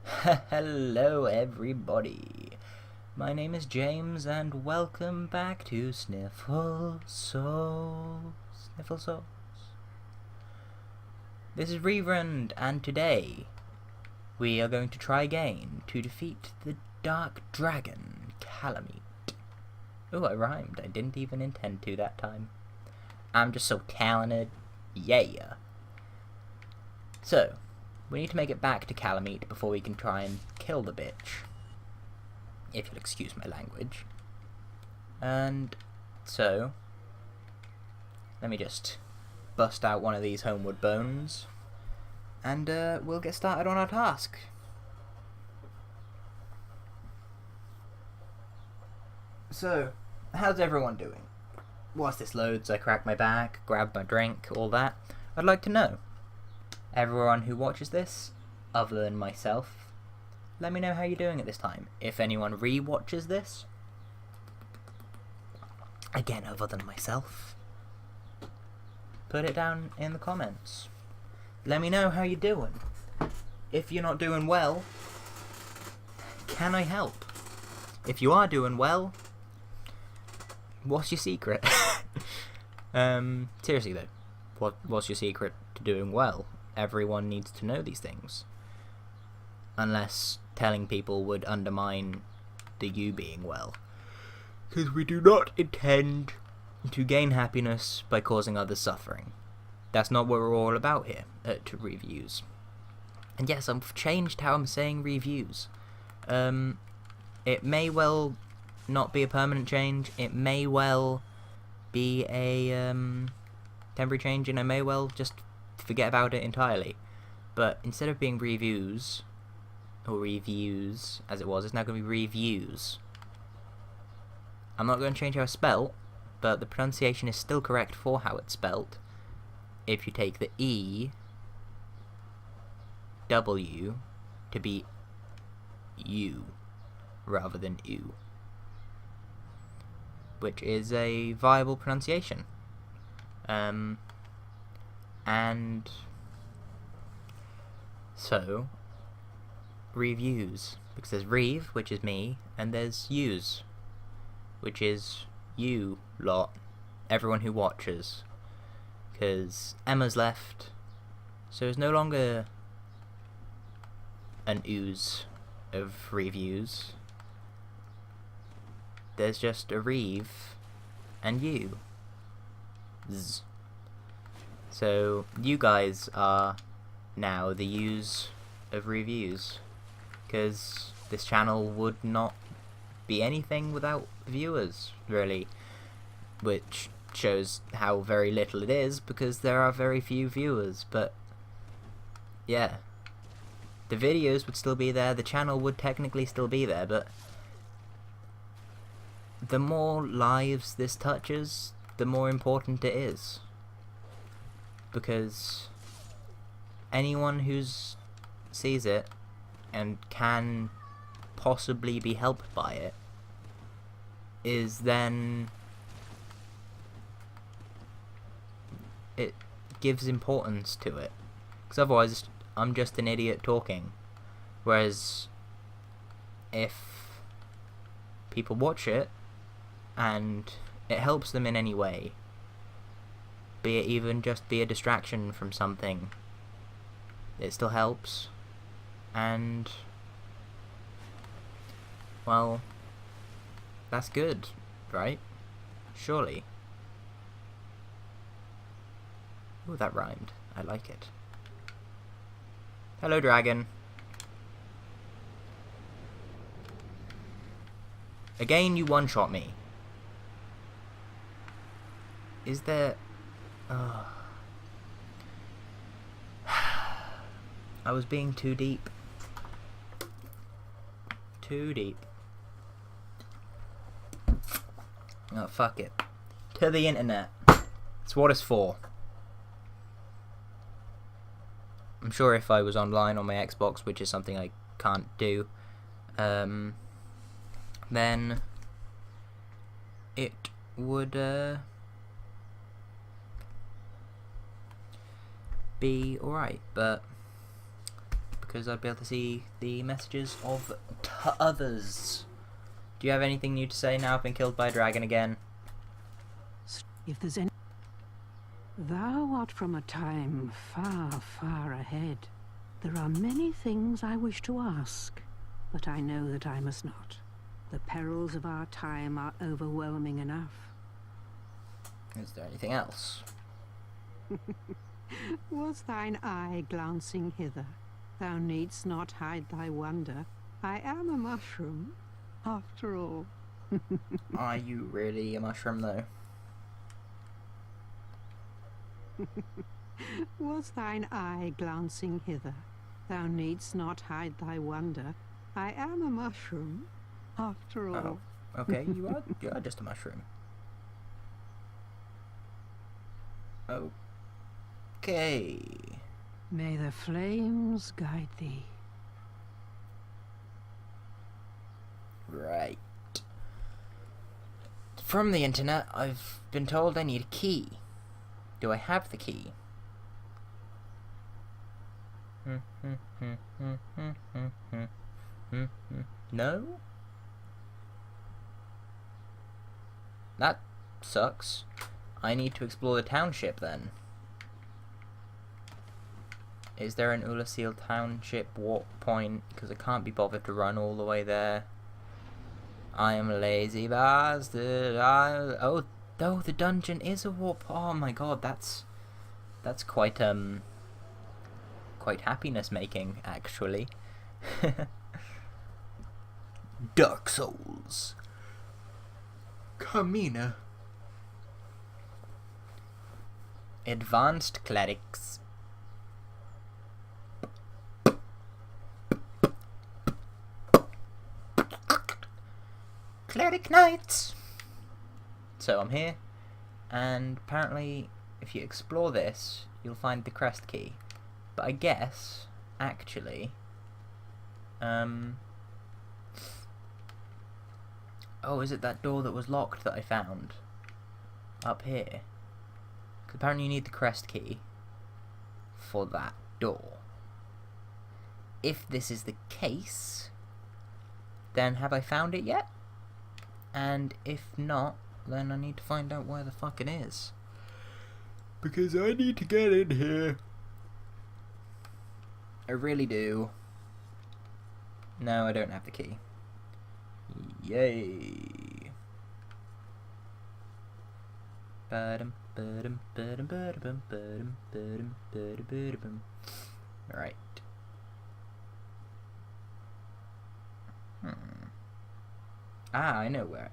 Hello everybody, my name is James and welcome back to Sniffle Souls. This is Reverend and today we are going to try again to defeat the Dark Dragon Calamite. Oh, I rhymed. I didn't even intend to that time. I'm just so talented. Yeah. So, we need to make it back to Calamite before we can try and kill the bitch. If you'll excuse my language. And so, let me just bust out one of these homeward bones. And we'll get started on our task. So, how's everyone doing? Whilst this loads, I crack my back, grab my drink, all that. I'd like to know. Everyone who watches this, other than myself, let me know how you're doing at this time. If anyone re-watches this, again other than myself, put it down in the comments. Let me know how you're doing. If you're not doing well, can I help? If you are doing well, what's your secret? Seriously though, what's your secret to doing well? Everyone needs to know these things. Unless telling people would undermine the you being well. Because we do not intend to gain happiness by causing others suffering. That's not what we're all about here at Reviews. And yes, I've changed how I'm saying reviews. It may well not be a permanent change. It may well be a temporary change, and I may well just forget about it entirely. But instead of being reviews, or reviews as it was, it's now going to be reviews. I'm not going to change how it's spelt, but the pronunciation is still correct for how it's spelt. If you take the E, W, to be U, rather than U. Which is a viable pronunciation. And so, reviews, because there's Reeve, which is me, and there's yous, which is you lot, everyone who watches, because Emma's left, so there's no longer an ooze of reviews, there's just a Reeve and you. Z. So, you guys are now the yous of reviews, because this channel would not be anything without viewers, really, which shows how very little it is, because there are very few viewers. But yeah, the videos would still be there, the channel would technically still be there, but the more lives this touches, the more important it is. Because anyone who sees it and can possibly be helped by it is then, it gives importance to it. Because otherwise I'm just an idiot talking. Whereas if people watch it and it helps them in any way, be it even just be a distraction from something, it still helps. And well, that's good, right? Surely. Ooh, that rhymed. I like it. Hello, dragon. Again, you one-shot me. Is there... I was being too deep. Too deep. Oh, fuck it. To the internet. It's what it's for. I'm sure if I was online on my Xbox, which is something I can't do, then it would be alright, but because I'd be able to see the messages of others. Do you have anything new to say now I've been killed by a dragon again? If there's any... Thou art from a time far, far ahead. There are many things I wish to ask, but I know that I must not. The perils of our time are overwhelming enough. Is there anything else? Was thine eye glancing hither? Thou needst not hide thy wonder. I am a mushroom, after all. Are you really a mushroom, though? Was thine eye glancing hither? Thou needst not hide thy wonder. I am a mushroom, after all. Oh, okay, you are just a mushroom. Okay. May the flames guide thee. Right. From the internet, I've been told I need a key. Do I have the key? No? That sucks. I need to explore the township then. Is there an Ulasil township walk point? Because I can't be bothered to run all the way there. I am a lazy bastard. Oh, the dungeon is a warp. Oh my god, that's quite quite happiness making actually. Dark Souls. Carmina. Advanced clerics. Cleric Knights! So I'm here, and apparently if you explore this, you'll find the crest key. But I guess, actually, oh, is it that door that was locked that I found? Up here? 'Cause apparently you need the crest key for that door. If this is the case, then have I found it yet? And if not, then I need to find out where the fuck it is. Because I need to get in here. I really do. No, I don't have the key. Yay. Alright. Ah, I know where.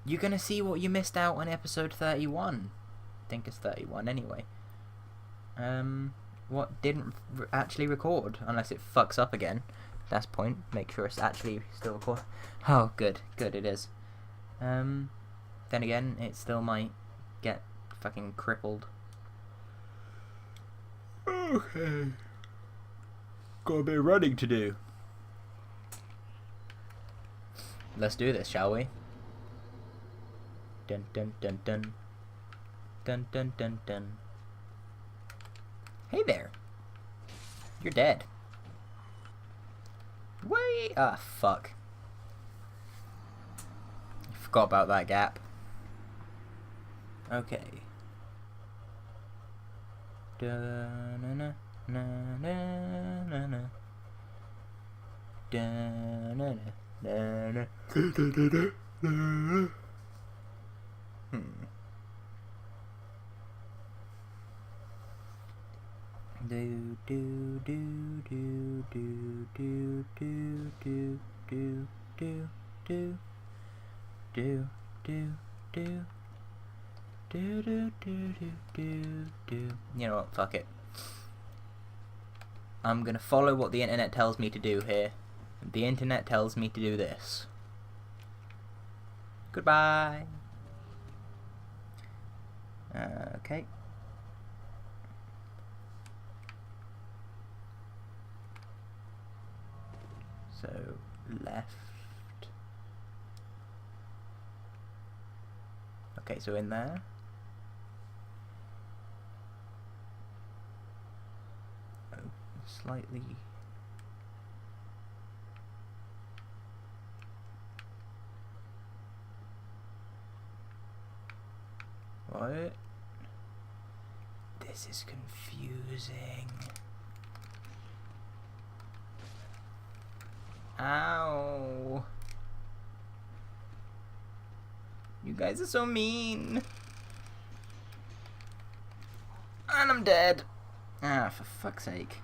You're gonna see what you missed out on episode 31. I think it's 31 anyway. What didn't actually record, unless it fucks up again. That's point. Make sure it's actually still record. Oh, good, it is. Then again, it still might get fucking crippled. Okay. Got a bit of running to do. Let's do this, shall we? Dun dun dun dun. Dun dun dun dun. Hey there. You're dead. Wait. Ah, fuck. Forgot about that gap. Okay. Dun na na na na na na. Dun na na. Do do do do do do do do do do do do do do do do do. You know what? Fuck it. I'm gonna follow what the internet tells me to do here. The internet tells me to do this. Goodbye. Okay. So, left. Okay, so in there. Oh, slightly What? This is confusing. Ow. You guys are so mean. And I'm dead. Ah, for fuck's sake.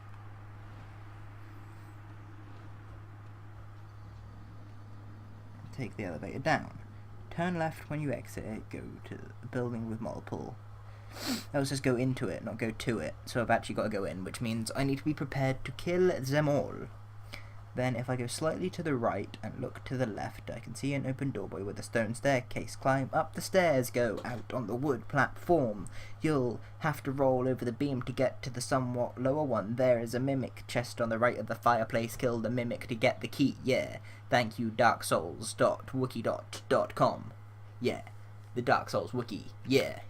Take the elevator down. Turn left when you exit it. Go to the building with multiple. That was just go into it, not go to it. So I've actually got to go in, which means I need to be prepared to kill them all. Then if I go slightly to the right and look to the left, I can see an open doorway with a stone staircase. Climb up the stairs, go out on the wood platform. You'll have to roll over the beam to get to the somewhat lower one. There is a mimic chest on the right of the fireplace. Kill the mimic to get the key. Yeah. Thank you, darksouls.wiki.com. Yeah. The Dark Souls wiki. Yeah.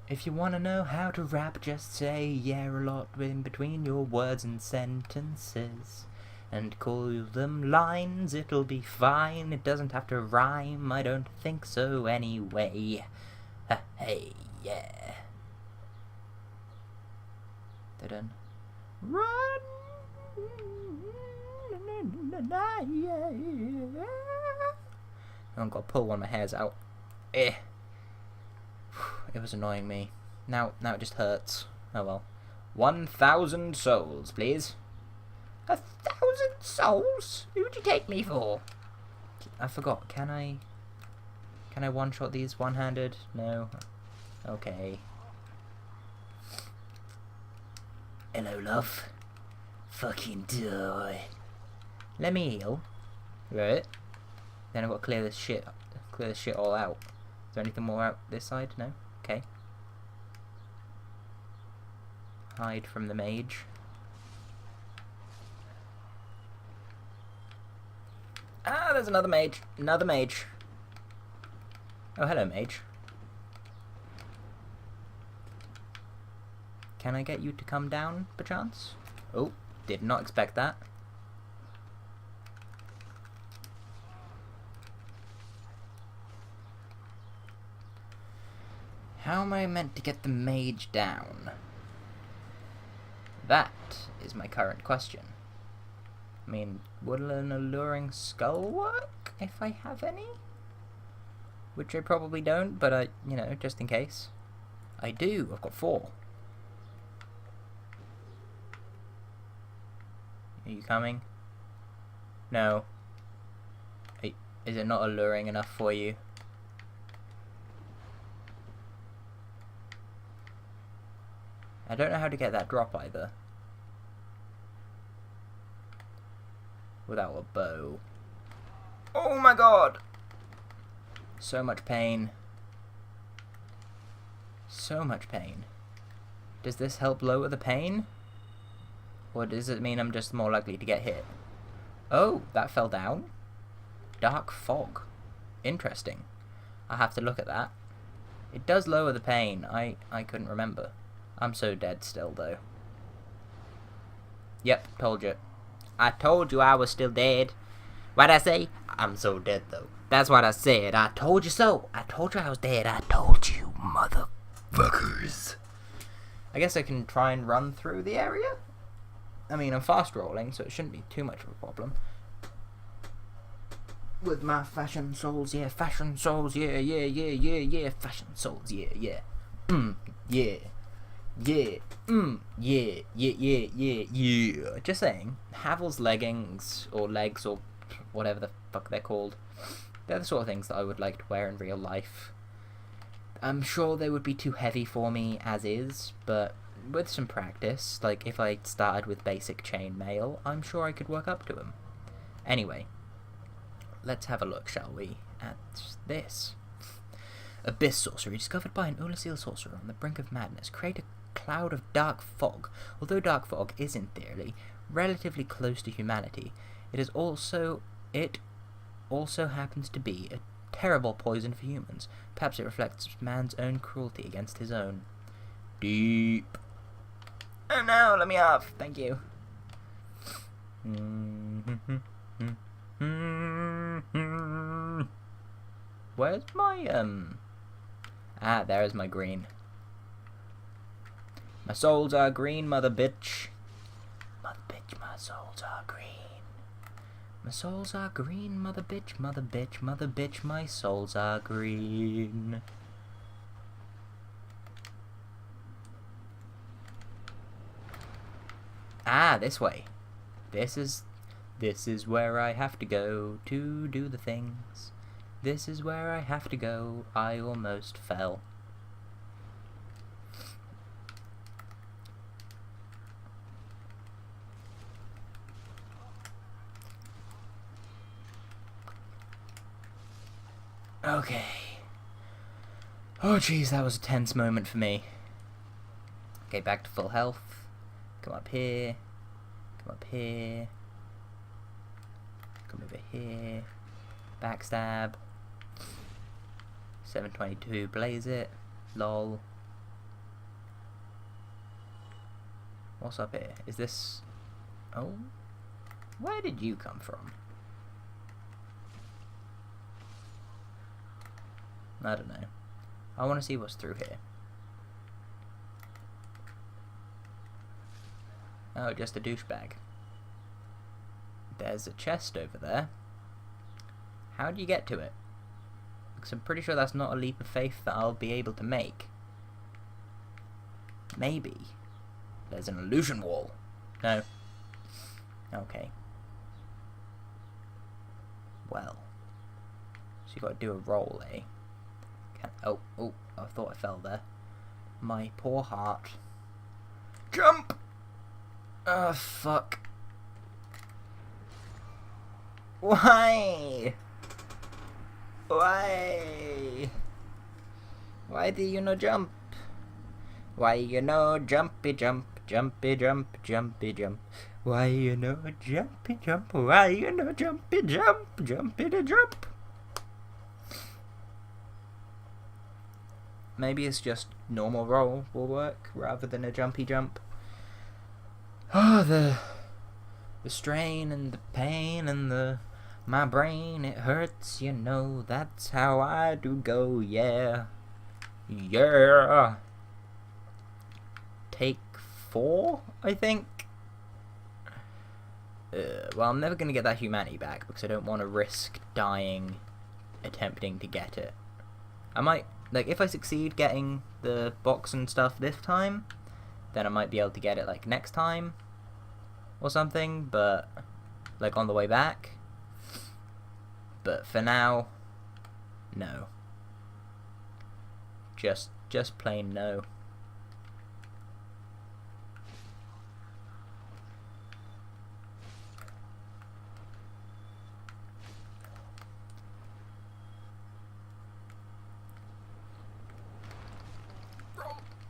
If you want to know how to rap, just say yeah a lot in between your words and sentences. And call them lines, it'll be fine. It doesn't have to rhyme, I don't think so anyway. Hey, yeah. Dun. Run! I've got to pull one of my hairs out. Eh. It was annoying me. Now it just hurts. Oh well. 1,000 souls, please. 1,000 souls? Who'd you take me for? I forgot. Can I one-shot these one-handed? No. Okay. Hello, love. Fucking die. Let me heal. Right. Then I've got to clear this shit all out. Is there anything more out this side? No? Okay. Hide from the mage. Ah, there's another mage. Another mage. Oh, hello, mage. Can I get you to come down, perchance? Oh, did not expect that. How am I meant to get the mage down? That is my current question. I mean, would an alluring skull work if I have any? Which I probably don't, but you know, just in case. I do, I've got 4. Are you coming? No. Is it not alluring enough for you? I don't know how to get that drop either. Without a bow. Oh my god! So much pain. So much pain. Does this help lower the pain? Or does it mean I'm just more likely to get hit? Oh, that fell down. Dark fog. Interesting. I'll have to look at that. It does lower the pain. I couldn't remember. I'm so dead still, though. Yep, told you. I told you I was still dead. What'd I say? I'm so dead, though. That's what I said. I told you so. I told you I was dead. I told you, motherfuckers. I guess I can try and run through the area. I mean, I'm fast rolling, so it shouldn't be too much of a problem. With my fashion souls, yeah. Fashion souls, yeah. Fashion souls, yeah. Yeah. Just saying, Havel's leggings, or legs, or whatever the fuck they're called, they're the sort of things that I would like to wear in real life. I'm sure they would be too heavy for me as is, but with some practice, like if I started with basic chainmail, I'm sure I could work up to them. Anyway, let's have a look, shall we, at this. Abyss sorcery, discovered by an Ulasil sorcerer on the brink of madness. Create a cloud of dark fog. Although dark fog is, in theory, relatively close to humanity, it also happens to be a terrible poison for humans. Perhaps it reflects man's own cruelty against his own. Deep. Oh no, let me off. Thank you. Where's my, Ah, there's my green. My souls are green, mother bitch. Mother bitch, my souls are green. My souls are green, mother bitch, mother bitch, mother bitch, my souls are green. Ah, this way. This is where I have to go to do the things. This is where I have to go. I almost fell. Okay. Oh jeez, that was a tense moment for me. Okay, back to full health. Come up here. Come up here. Come over here. Backstab. 722, blaze it. Lol. What's up here? Is this... Oh? Where did you come from? I don't know. I want to see what's through here. Oh, just a douchebag. There's a chest over there. How do you get to it? Because I'm pretty sure that's not a leap of faith that I'll be able to make. Maybe. There's an illusion wall. No. Okay. Well. So you got to do a roll, eh? Oh, I thought I fell there. My poor heart. Jump! Oh, fuck. Why? Why? Why do you no jump? Why you no jumpy jump, jumpy jump, jumpy jump? Why you no jumpy jump? Why you no jumpy jump, jumpy to jump? Maybe it's just normal roll will work rather than a jumpy jump. Oh, the strain and the pain and my brain, it hurts, you know, that's how I do go, yeah. Yeah. Take 4, I think. Well, I'm never going to get that humanity back because I don't want to risk dying attempting to get it. I might, like, if I succeed getting the box and stuff this time, then I might be able to get it, like, next time or something, but, like, on the way back. But for now, no. Just plain no.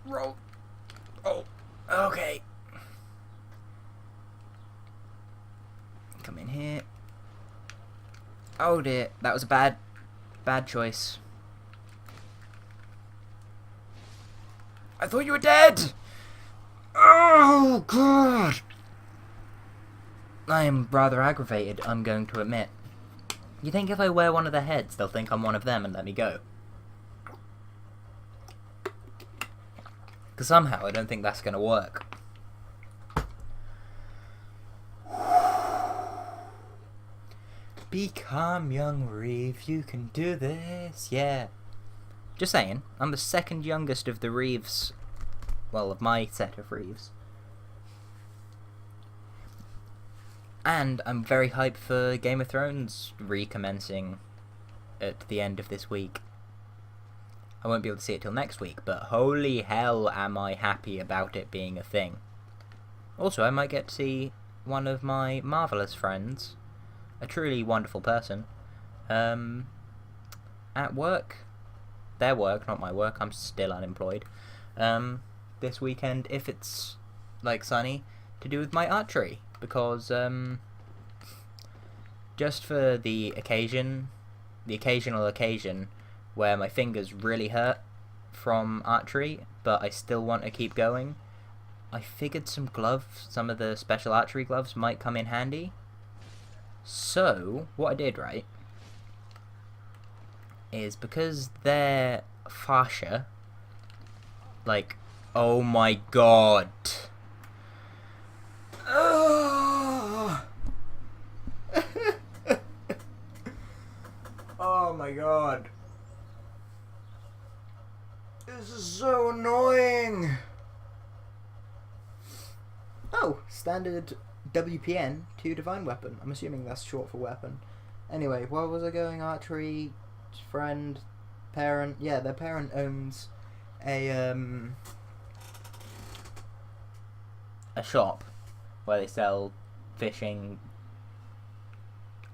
Roll. Oh, okay. Come in here. Oh dear, that was a bad choice. I thought you were dead! Oh, God! I am rather aggravated, I'm going to admit. You think if I wear one of the heads, they'll think I'm one of them and let me go? Because somehow I don't think that's going to work. Be calm, young Reeve, you can do this, yeah. Just saying, I'm the second youngest of the Reeves, well, of my set of Reeves. And I'm very hyped for Game of Thrones recommencing at the end of this week. I won't be able to see it till next week, but holy hell am I happy about it being a thing. Also, I might get to see one of my marvellous friends, a truly wonderful person, at work. Their work, not my work, I'm still unemployed. This weekend, if it's, like, sunny, to do with my archery, because, just for the occasional occasion, where my fingers really hurt from archery, but I still want to keep going, I figured some of the special archery gloves might come in handy. So, what I did, right, is because they're fascia. Like, oh my god. Oh, oh my god. This is so annoying. Oh, standard WPN to divine weapon. I'm assuming that's short for weapon. Anyway, where was I going? Archery, friend, parent. Yeah, their parent owns a shop where they sell fishing,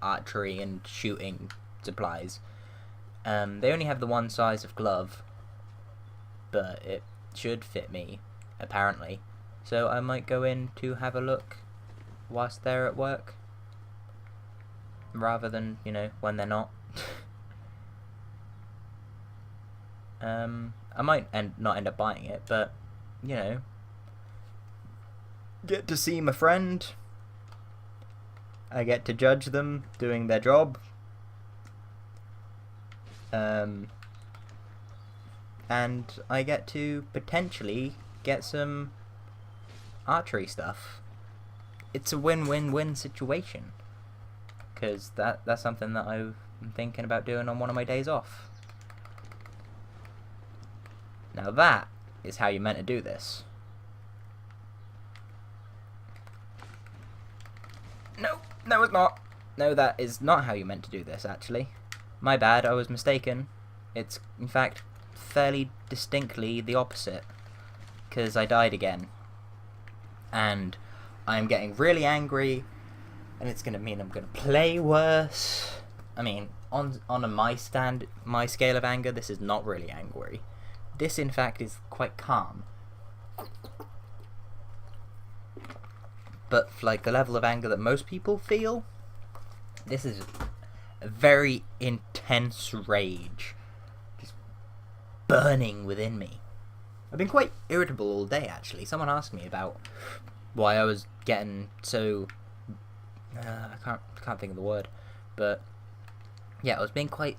archery, and shooting supplies. They only have the one size of glove, but it should fit me, apparently. So I might go in to have a look whilst they're at work, rather than, you know, when they're not. I might not end up buying it, but, you know, get to see my friend. I get to judge them doing their job. And I get to potentially get some archery stuff. It's a win-win-win situation, because that's something that I'm thinking about doing on one of my days off. Now that is how you're meant to do this. No, it's not. No, that is not how you're meant to do this, actually. My bad, I was mistaken. It's, in fact, fairly distinctly the opposite, because I died again. And I'm getting really angry, and it's going to mean I'm going to play worse. I mean, on my scale of anger, this is not really angry. This, in fact, is quite calm. But for, like, the level of anger that most people feel, this is a very intense rage, just burning within me. I've been quite irritable all day, actually. Someone asked me about why I was getting so... I can't think of the word. But, yeah, I was being quite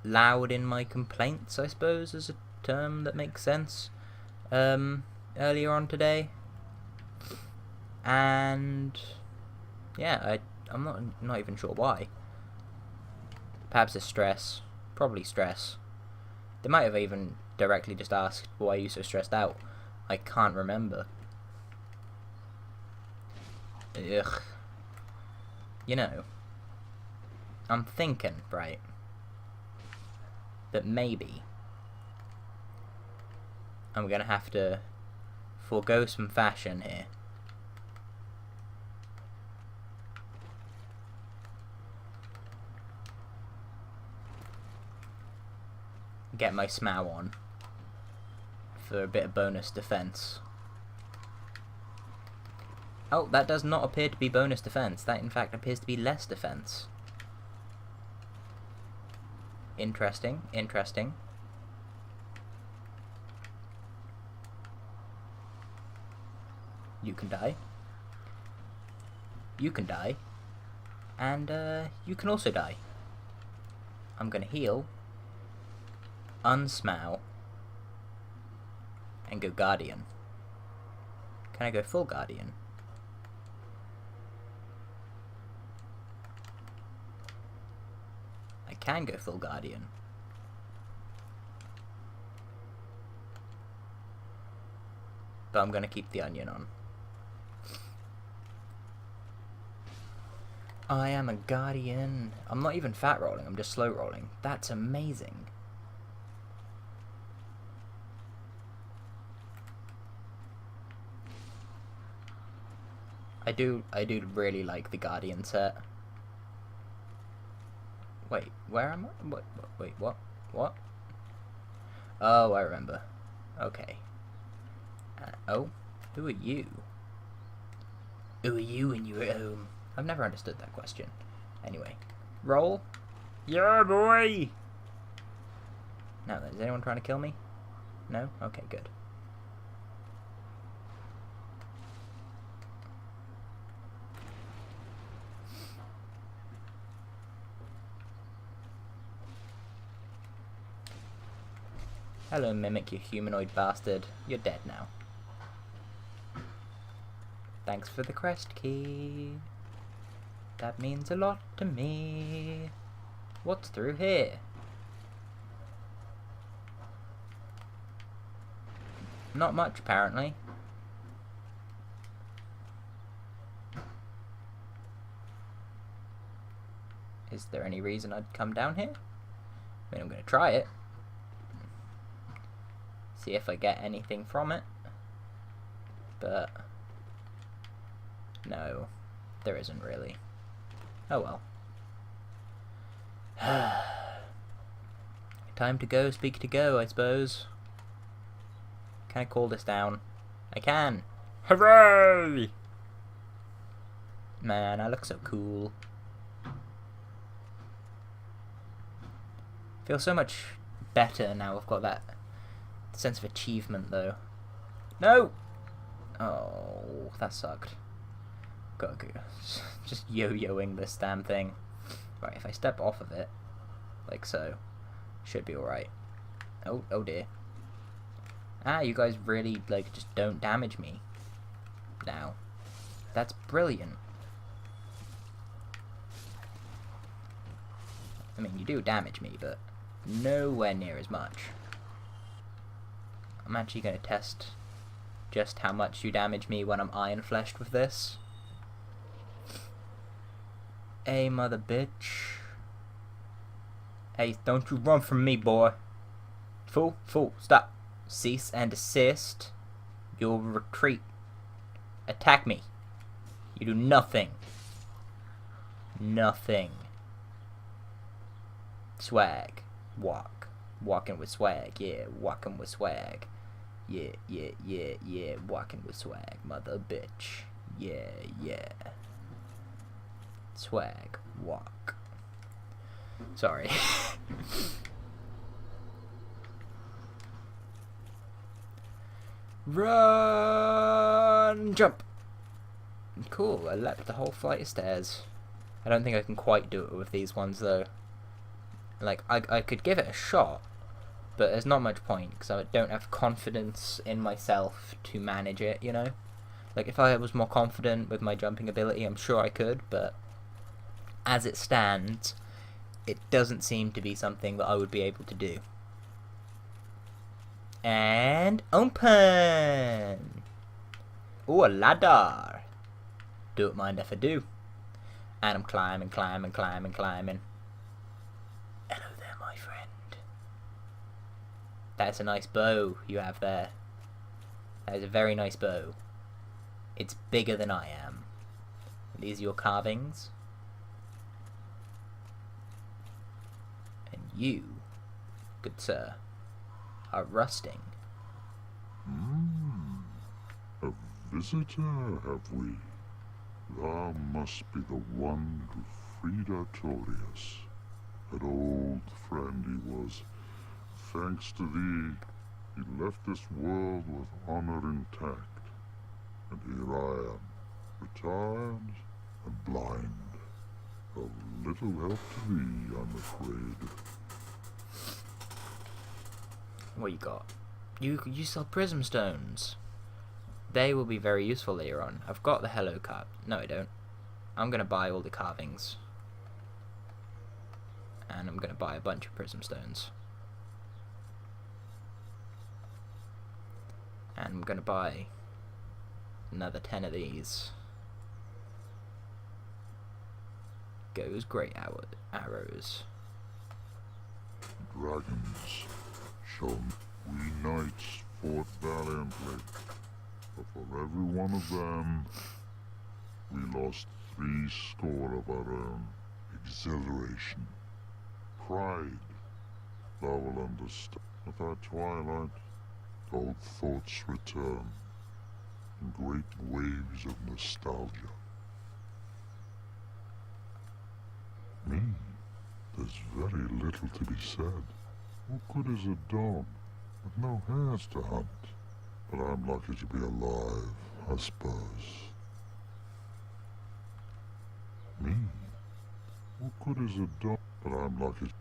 loud in my complaints, I suppose, is a term that makes sense, earlier on today. And, yeah, I'm not even sure why. Perhaps it's stress. Probably stress. They might have even directly just asked, why are you so stressed out? I can't remember. Ugh. You know, I'm thinking, right, that maybe I'm gonna have to forego some fashion here. Get my smow on for a bit of bonus defense. Oh, that does not appear to be bonus defense. That, in fact, appears to be less defense. Interesting, interesting. You can die. You can die. And, you can also die. I'm gonna heal, unsmow, and go Guardian. Can I go full Guardian? I can go full Guardian. But I'm gonna keep the onion on. I am a Guardian. I'm not even fat rolling, I'm just slow rolling. That's amazing. I do really like the Guardian set. Wait, where am I? Wait, what? What? Oh, I remember. Okay. Oh, who are you? Who are you when you're at home? I've never understood that question. Anyway, roll. Yeah, boy! Now then, is anyone trying to kill me? No? Okay, good. Hello, Mimic, you humanoid bastard. You're dead now. Thanks for the crest key. That means a lot to me. What's through here? Not much, apparently. Is there any reason I'd come down here? I mean, I'm going to try it. See if I get anything from it. But no, there isn't really. Oh well. Time to go, speak to go, I suppose. Can I call this down? I can! Hooray! Man, I look so cool. Feel so much better now I've got that sense of achievement, though. No! Oh, that sucked. Go. Just yo-yoing this damn thing. Right, if I step off of it, like so, should be alright. Oh dear. Ah, you guys really, like, just don't damage me now. That's brilliant. I mean, you do damage me, but nowhere near as much. I'm actually going to test just how much you damage me when I'm iron-fleshed with this. Hey, mother bitch. Hey, don't you run from me, boy. Fool, stop. Cease and desist. You'll retreat. Attack me. You do nothing. Nothing. Swag. Walking with swag. Yeah, walking with swag. Yeah. Walking with swag, mother bitch. Yeah. Swag. Walk. Sorry. Run! Jump! Cool, I leapt the whole flight of stairs. I don't think I can quite do it with these ones, though. Like, I could give it a shot, but there's not much point, because I don't have confidence in myself to manage it, you know? Like, if I was more confident with my jumping ability, I'm sure I could, but as it stands, it doesn't seem to be something that I would be able to do. And open! Ooh, a ladder! Don't mind if I do. And I'm climbing. Hello there, my friend. That's a nice bow you have there. That is a very nice bow. It's bigger than I am. These are your carvings. And you, good sir, are rusting. A visitor, have we? Thou must be the one who freed Artorias. An old friend he was. Thanks to thee, he left this world with honor intact. And here I am, retired and blind. Of little help to thee, I'm afraid. What you got? You sell prism stones. They will be very useful later on. I've got the hello card. No, I don't. I'm going to buy all the carvings. And I'm going to buy a bunch of prism stones. And I'm going to buy another 10 of these. Goes great arrows. Dragons shone. We knights fought valiantly, but for every one of them, we lost 80 of our own. Exhilaration, pride, thou will understand. With our twilight, old thoughts return, in great waves of nostalgia. Me, there's very little to be said. What good is a dog with no hares to hunt? But I'm lucky to be alive, I suppose. Me? What good is a dog? But I'm lucky.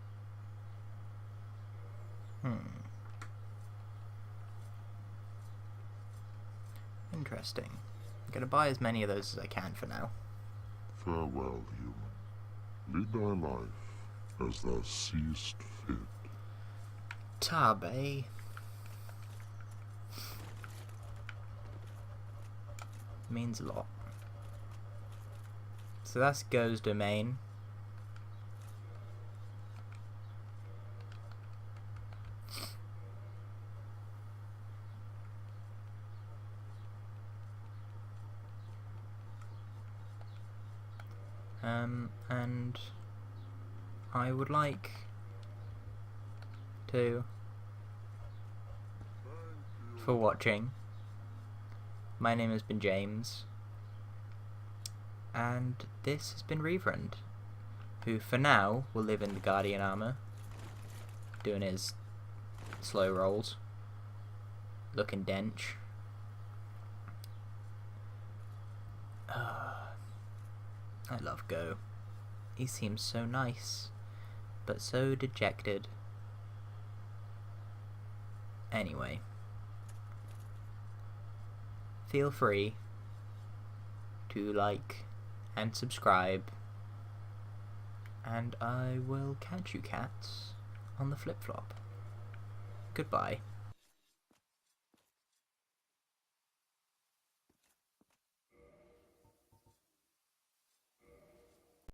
interesting. I'm gonna buy as many of those as I can for now. Farewell, human. Lead thy life as thou seest fit. Tabe. Means a lot. So that's Go's domain. And I would like to for watching. My name has been James, and this has been Reverend, who for now will live in the Guardian armor, doing his slow rolls, looking dench. I love Go. He seems so nice, but so dejected. Anyway, feel free to like and subscribe, and I will catch you cats on the flip-flop. Goodbye.